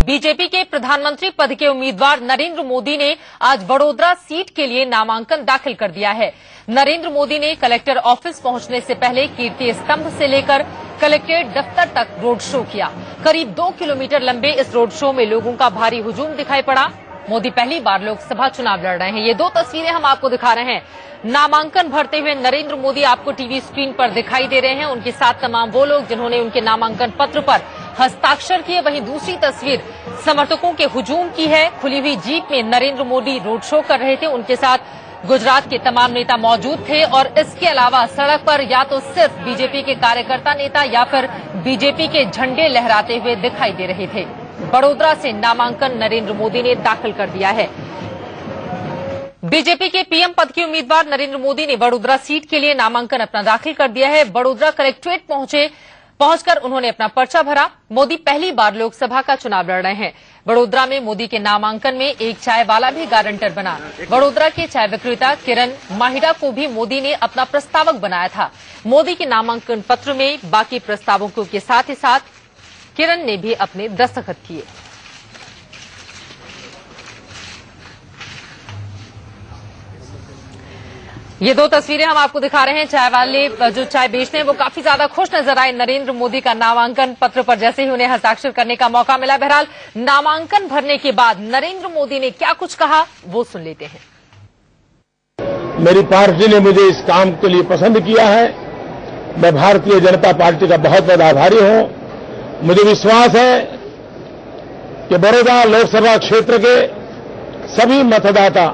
BJP के प्रधानमंत्री पद के उम्मीदवार नरेंद्र मोदी ने आज वडोदरा सीट के लिए नामांकन दाखिल कर दिया है। नरेंद्र मोदी ने कलेक्टर ऑफिस पहुंचने से पहले कीर्ति स्तंभ से लेकर कलेक्ट्रेट दफ्तर तक रोड शो किया। करीब 2 किलोमीटर लंबे इस रोड शो में लोगों का भारी हुजूम दिखाई पड़ा। मोदी पहली बार लोकसभा चुनाव लड़ रहे हैं। ये 2 तस्वीरें हम आपको दिखा रहे हैं। नामांकन भरते हुए नरेंद्र मोदी आपको टीवी स्क्रीन पर दिखाई दे रहे हैं। उनके साथ तमाम वो लोग जिन्होंने उनके नामांकन पत्र पर हस्ताक्षर किए। वहीं दूसरी तस्वीर समर्थकों के हुजूम की है। खुली हुई जीप में नरेंद्र मोदी रोड शो कर रहे थे। उनके साथ गुजरात के तमाम नेता मौजूद थे और इसके अलावा सड़क पर या तो सिर्फ बीजेपी के कार्यकर्ता नेता या फिर बीजेपी के झंडे लहराते हुए दिखाई दे रहे थे। वडोदरा से नामांकन नरेंद्र मोदी ने दाखिल कर दिया है। बीजेपी के पीएम पद के उम्मीदवार नरेंद्र मोदी ने वडोदरा सीट के लिए नामांकन अपना दाखिल कर दिया है। वडोदरा कलेक्ट्रेट पहुंचकर उन्होंने अपना पर्चा भरा। मोदी पहली बार लोकसभा का चुनाव लड़ रहे हैं। वडोदरा में मोदी के नामांकन में एक चाय वाला भी गारंटर बना। वडोदरा के चाय विक्रेता किरण माहिडा को भी मोदी ने अपना प्रस्तावक बनाया था। मोदी के नामांकन पत्र में बाकी प्रस्तावकों के साथ ही साथ किरण ने भी अपने दस्तखत किए। ये 2 तस्वीरें हम आपको दिखा रहे हैं। चाय वाले जो चाय बेचते हैं वो काफी ज्यादा खुश नजर आए नरेंद्र मोदी का नामांकन पत्र पर जैसे ही उन्हें हस्ताक्षर करने का मौका मिला। बहरहाल नामांकन भरने के बाद नरेंद्र मोदी ने क्या कुछ कहा वो सुन लेते हैं। मेरी पार्टी ने मुझे इस काम के लिए पसंद किया है। मैं भारतीय जनता पार्टी का बहुत बड़ा आभारी हूं। मुझे विश्वास है कि बड़ौदा लोकसभा क्षेत्र के सभी मतदाता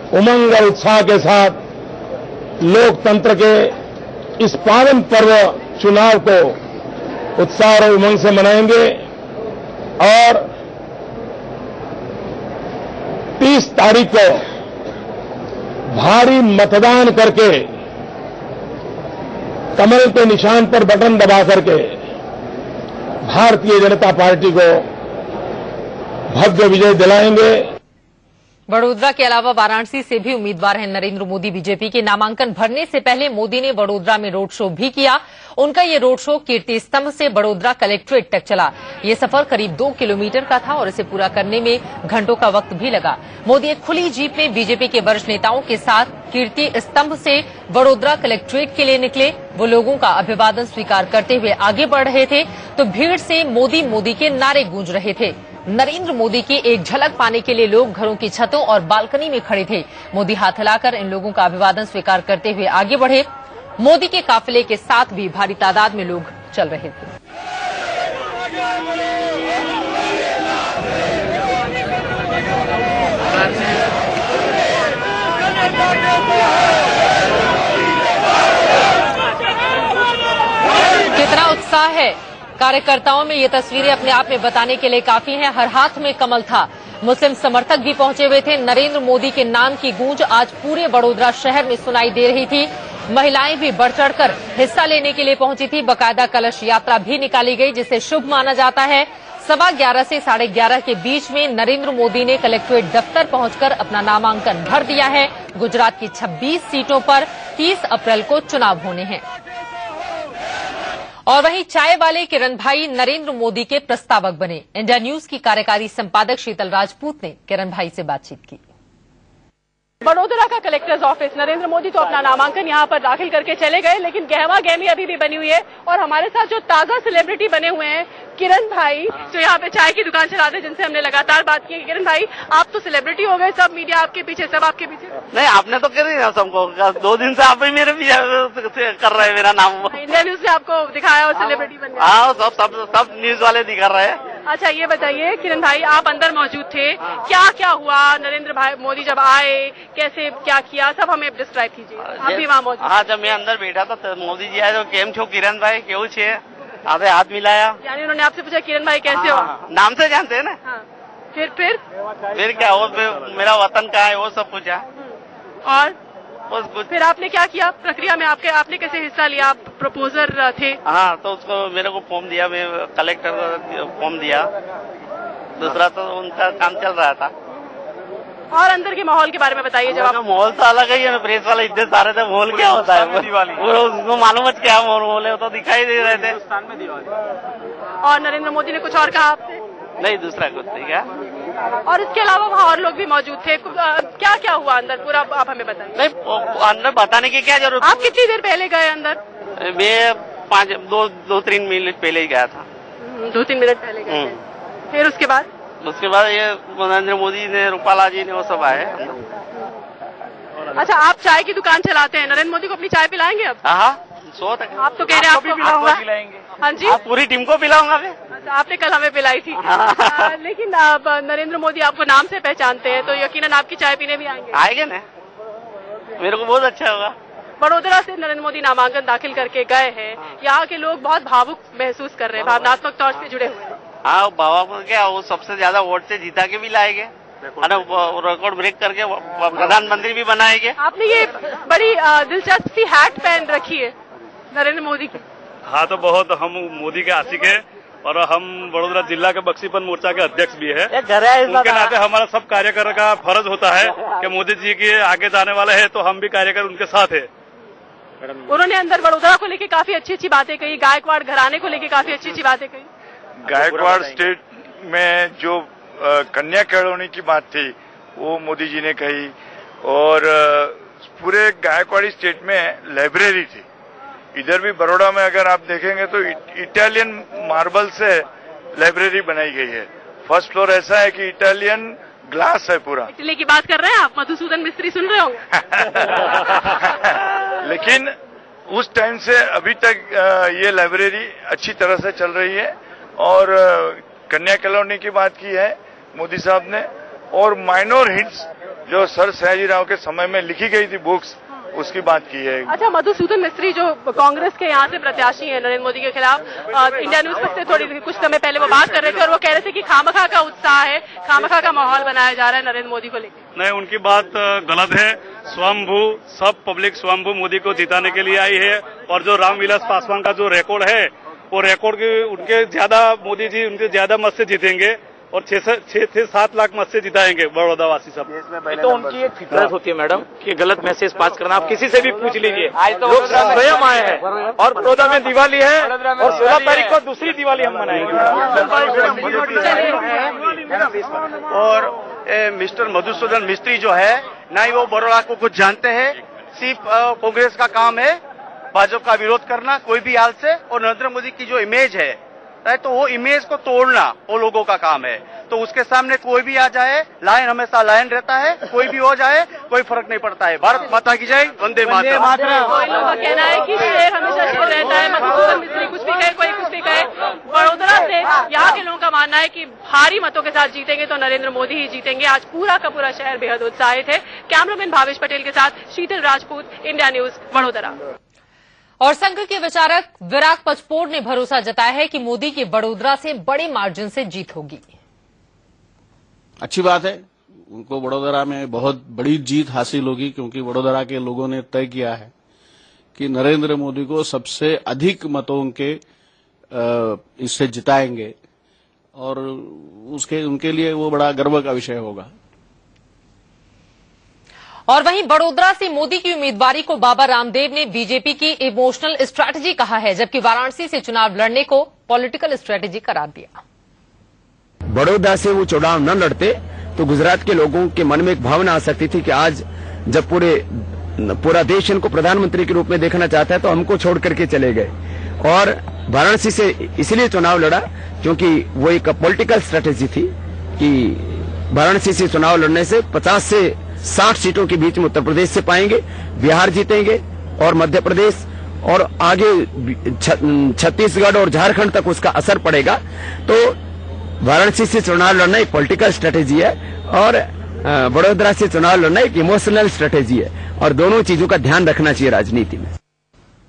उमंग और उत्साह के साथ लोकतंत्र के इस पावन पर्व चुनाव को उत्साह और उमंग से मनाएंगे और 30 तारीख को भारी मतदान करके कमल के निशान पर बटन दबा करके भारतीय जनता पार्टी को भव्य विजय दिलाएंगे। वडोदरा के अलावा वाराणसी से भी उम्मीदवार हैं नरेंद्र मोदी बीजेपी के। नामांकन भरने से पहले मोदी ने वडोदरा में रोड शो भी किया। उनका ये रोड शो कीर्ति स्तंभ से वडोदरा कलेक्ट्रेट तक चला। ये सफर करीब 2 किलोमीटर का था और इसे पूरा करने में घंटों का वक्त भी लगा। मोदी एक खुली जीप में बीजेपी के वरिष्ठ नेताओं के साथ कीर्ति स्तंभ से वडोदरा कलेक्ट्रेट के लिए निकले। वो लोगों का अभिवादन स्वीकार करते हुए आगे बढ़ रहे थे तो भीड़ से मोदी मोदी के नारे गूंज रहे थे। नरेंद्र मोदी की एक झलक पाने के लिए लोग घरों की छतों और बालकनी में खड़े थे। मोदी हाथ हिलाकर इन लोगों का अभिवादन स्वीकार करते हुए आगे बढ़े। मोदी के काफिले के साथ भी भारी तादाद में लोग चल रहे थे। कितना उत्साह है कार्यकर्ताओं में, ये तस्वीरें अपने आप में बताने के लिए काफी हैं। हर हाथ में कमल था। मुस्लिम समर्थक भी पहुंचे हुए थे। नरेंद्र मोदी के नाम की गूंज आज पूरे वडोदरा शहर में सुनाई दे रही थी। महिलाएं भी बढ़ चढ़कर हिस्सा लेने के लिए पहुंची थी। बाकायदा कलश यात्रा भी निकाली गई जिसे शुभ माना जाता है। 11:15 से 11:30 के बीच में नरेंद्र मोदी ने कलेक्ट्रेट दफ्तर पहुंचकर अपना नामांकन भर दिया है। गुजरात की 26 सीटों पर 30 अप्रैल को चुनाव होने हैं। और वहीं चाय वाले किरण भाई नरेंद्र मोदी के प्रस्तावक बने। इंडिया न्यूज की कार्यकारी संपादक शीतल राजपूत ने किरण भाई से बातचीत की। वडोदरा का कलेक्टर्स ऑफिस, नरेंद्र मोदी तो अपना नामांकन यहां पर दाखिल करके चले गए, लेकिन गहमा गहमी अभी भी बनी हुई है। और हमारे साथ जो ताजा सेलिब्रिटी बने हुए हैं किरण भाई, जो यहाँ पे चाय की दुकान चलाते हैं, जिनसे हमने लगातार बात की। किरण भाई, आप तो सेलिब्रिटी हो गए, सब मीडिया आपके पीछे, सब आपके पीछे। नहीं, आपने तो कर दिया सबको। 2 दिन से आप ही मेरे पीछे कर रहे हैं मेरा नाम। इंडिया न्यूज ने आपको दिखाया और सेलिब्रिटी बन गया। हाँ, सब न्यूज वाले दिखा रहे हैं। अच्छा, ये बताइए किरण भाई, आप अंदर मौजूद थे, क्या क्या हुआ? नरेंद्र भाई मोदी जब आए, कैसे क्या किया, सब हमें डिस्क्राइब कीजिए। आप भी वहाँ मौजूद? हाँ, जब मैं अंदर बैठा था तो मोदी जी आए तो केम छो किरण भाई, केवल छे आपसे हाथ मिलाया। यानी उन्होंने आपसे पूछा किरण भाई कैसे हो? नाम से जानते हैं ना। हाँ। फिर क्या हो, मेरा वतन कहाँ है वो सब पूछा। और फिर आपने क्या किया प्रक्रिया में? आपने कैसे हिस्सा लिया? आप प्रपोजर थे? हाँ, तो उसको मेरे को फॉर्म दिया, मैं कलेक्टर को फॉर्म दिया। दूसरा तो उनका काम चल रहा था। और अंदर के माहौल के बारे में बताइए। जब माहौल तो अलग है, प्रेस वाले इतने सारे थे। माहौल क्या होता है वो उसको मालूम है क्या माहौल है, तो दिखाई दे रहे थे। और नरेंद्र मोदी ने कुछ और कहा आपसे? नहीं, दूसरा कुछ नहीं क्या। और इसके अलावा वहाँ और लोग भी मौजूद थे, क्या क्या हुआ अंदर पूरा आप हमें बताएं। नहीं, अंदर बताने की क्या जरूरत। आप कितनी देर पहले गए अंदर? मैं 2-3 मिनट पहले ही गया था। 2-3 मिनट पहले गए थे। फिर उसके बाद ये नरेंद्र मोदी ने, रूपाला जी ने, वो सब आए। अच्छा, आप चाय की दुकान चलाते हैं, नरेंद्र मोदी को अपनी चाय पिलाएंगे अब? हाँ, 100 तक। आप तो कह रहे हैं आपको पिलाऊंगा। हाँ जी, आप पूरी टीम को पिलाऊंगा मैं। अच्छा, आपने कल हमें पिलाई थी। लेकिन आप नरेंद्र मोदी आपको नाम से पहचानते हैं, तो यकीनन आपकी चाय पीने भी आएंगे। आएंगे ना, मेरे को बहुत अच्छा होगा। बड़ोदरा से नरेंद्र मोदी नामांकन दाखिल करके गए हैं, यहाँ के लोग बहुत भावुक महसूस कर रहे हैं, भावनात्मक तौर से जुड़े हुए हैं। हाँ, बाबा क्या, वो सबसे ज्यादा वोट से जीता के भी लाएंगे, रिकॉर्ड ब्रेक करके प्रधानमंत्री भी बनाएंगे। आपने ये बड़ी दिलचस्प सी हैट पहन रखी है नरेंद्र मोदी की। हाँ, तो बहुत हम मोदी के आशिक है और हम बड़ोदरा जिला के बक्सीपन मोर्चा के अध्यक्ष भी है। उनके नाते हमारा सब कार्यकर का फर्ज होता है कि मोदी जी के आगे जाने वाले हैं तो हम भी कार्यकर उनके साथ है। उन्होंने अंदर बड़ोदरा को लेके काफी अच्छी अच्छी बातें कही, गायकवाड़ घराने को लेके काफी अच्छी अच्छी बातें कही। गायकवाड़ स्टेट में जो कन्या कॉलोनी की बात थी वो मोदी जी ने कही, और पूरे गायकवाड़ी स्टेट में लाइब्रेरी थी। इधर भी बड़ौदा में अगर आप देखेंगे तो इटालियन मार्बल से लाइब्रेरी बनाई गई है। फर्स्ट फ्लोर ऐसा है कि इटालियन ग्लास है पूरा। इटली की बात कर रहे हैं आप, मधुसूदन मिस्त्री सुन रहे होंगे। लेकिन उस टाइम से अभी तक ये लाइब्रेरी अच्छी तरह से चल रही है। और कन्या कॉलोनी की बात की है मोदी साहब ने, और माइनर हिट्स जो सर सयाजीराव के समय में लिखी गई थी बुक्स, उसकी बात की है। अच्छा, मधुसूदन मिस्त्री जो कांग्रेस के यहाँ से प्रत्याशी हैं नरेंद्र मोदी के खिलाफ, इंडिया न्यूज पर से थोड़ी कुछ समय पहले वो बात कर रहे थे और वो कह रहे थे कि खामखा का उत्साह है, खामखा का माहौल बनाया जा रहा है नरेंद्र मोदी को लेकर। नहीं, उनकी बात गलत है। स्वयंभू सब पब्लिक स्वयंभू मोदी को जिताने के लिए आई है, और जो रामविलास पासवान का जो रिकॉर्ड है वो रिकॉर्ड उनके ज्यादा, मोदी जी उनके ज्यादा मत से जीतेंगे और 6 से 7 लाख मत से जिताएंगे बड़ौदा वासी सब। तो उनकी एक फितरत होती है मैडम कि गलत मैसेज पास करना। आप किसी से भी पूछ लीजिए, लोग स्वयं आए हैं और बड़ौदा में दिवाली है और 16 तारीख को दूसरी दिवाली हम मनाएंगे। और मिस्टर मधुसूदन मिस्त्री जो है, ना ही वो बड़ौदा को कुछ जानते हैं, सिर्फ कांग्रेस का काम है भाजपा का विरोध करना कोई भी हाल से, और नरेंद्र मोदी की जो इमेज है तो वो इमेज को तोड़ना वो लोगों का काम है। तो उसके सामने कोई भी आ जाए, लायन हमेशा लायन रहता है, कोई भी हो जाए कोई फर्क नहीं पड़ता है। भारत माता की जय, वंदे मातरम। कोई लोगों का कहना है कि शेर हमेशा शेर रहता है, मधुसूदन मिस्त्री कुछ भी कहे, कोई कुछ भी कहे। बड़ोदरा से यहाँ के लोगों का मानना है कि भारी मतों के साथ जीतेंगे तो नरेंद्र मोदी ही जीतेंगे। आज पूरा का पूरा शहर बेहद उत्साहित है। कैमरामैन भावेश पटेल के साथ शीतल राजपूत, इंडिया न्यूज, बड़ोदरा। और संघ के विचारक विराग पचपोर ने भरोसा जताया है कि मोदी की बड़ोदरा से बड़े मार्जिन से जीत होगी। अच्छी बात है, उनको बड़ोदरा में बहुत बड़ी जीत हासिल होगी, क्योंकि बड़ोदरा के लोगों ने तय किया है कि नरेंद्र मोदी को सबसे अधिक मतों के इससे जिताएंगे, और उनके लिए वो बड़ा गर्व का विषय होगा। और वहीं बड़ोदरा से मोदी की उम्मीदवारी को बाबा रामदेव ने बीजेपी की इमोशनल स्ट्रैटेजी कहा है, जबकि वाराणसी से चुनाव लड़ने को पॉलिटिकल स्ट्रैटेजी करार दिया। बड़ोदरा से वो चुनाव न लड़ते तो गुजरात के लोगों के मन में एक भावना आ सकती थी कि आज जब पूरा देश इनको प्रधानमंत्री के रूप में देखना चाहता है तो हमको छोड़ करके चले गए। और वाराणसी से इसलिए चुनाव लड़ा क्योंकि वो एक पॉलिटिकल स्ट्रैटेजी थी कि वाराणसी से चुनाव लड़ने से 50 से 60 सीटों के बीच में उत्तर प्रदेश से पाएंगे, बिहार जीतेंगे और मध्य प्रदेश, और आगे छत्तीसगढ़ और झारखंड तक उसका असर पड़ेगा। तो वाराणसी से चुनाव लड़ना एक पॉलिटिकल स्ट्रेटेजी है और बड़ोदरा से चुनाव लड़ना एक इमोशनल स्ट्रेटेजी है, और दोनों चीजों का ध्यान रखना चाहिए राजनीति में।